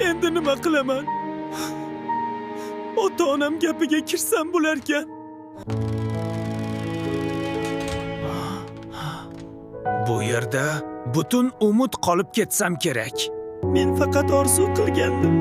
Endi nima qilaman? Ota-onam gapiga kirsam bo'lar ekan. Bu yerda butun umid qolib ketsam kerak. Men faqat orzu qilgandim.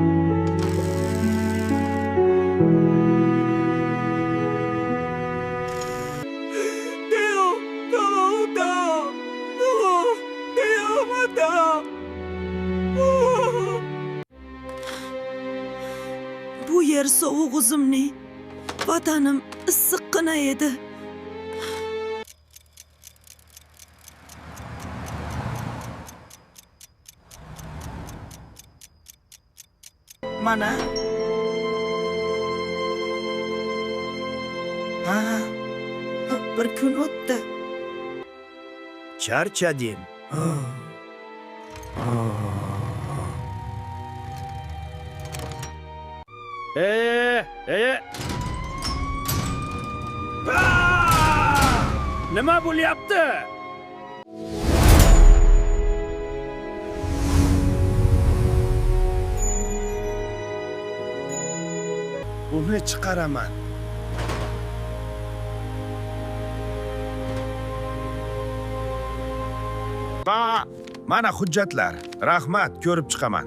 Bu yer sovuq uzumli. Vatanim issiqqina edi. Mana. Bir kun o'tdi. Charchadim. Nima bo'lyapti? Uni chiqaraman. Mana hujjatlar. Rahmat, ko'rib chiqaman.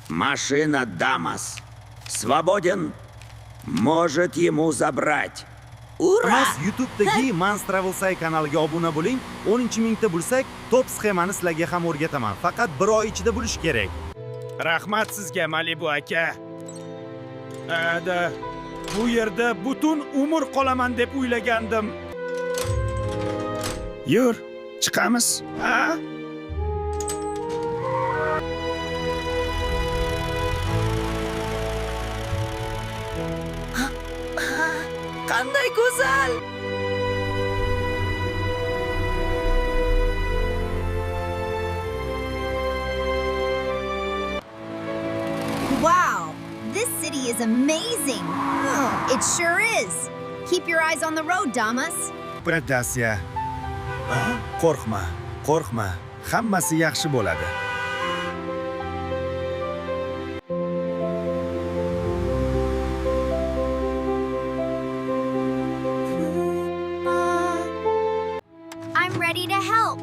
Машина Дамас. Свободен. Может ему забрать. Ура! YouTube'dagi Mans Travelsay kanaliga obuna bo'ling. 10-mingta bo'lsak, top sxemani sizlarga ham o'rgataman. Faqat 1 oy ichida bo'lish kerak. Rahmat sizga, Malibu aka. Bu yerda butun umr qolaman deb o'ylagandim. Yur, chiqamiz. Qanday go'zal! Wow, this city is amazing. It sure is. Keep your eyes on the road, Damas. Bradasiya. Qo'rqma, qo'rqma. Hammasi yaxshi bo'ladi. I'm ready to help.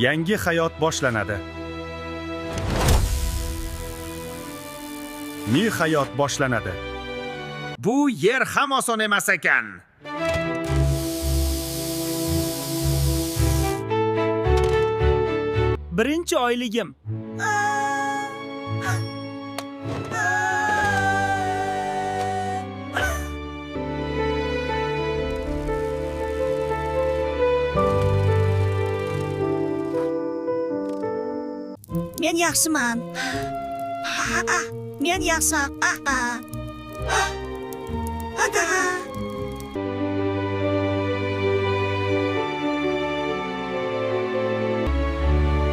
Yangi hayot boshlanadi. Ni hayot boshlanadi. Bu yer ham oson emas ekan. Birinchi oyligim. Men yaxshiman. Men yaxshiman.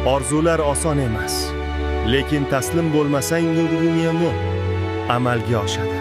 Orzular oson emas, lekin taslim bo'lmasang, nurg'un amalga oshadi.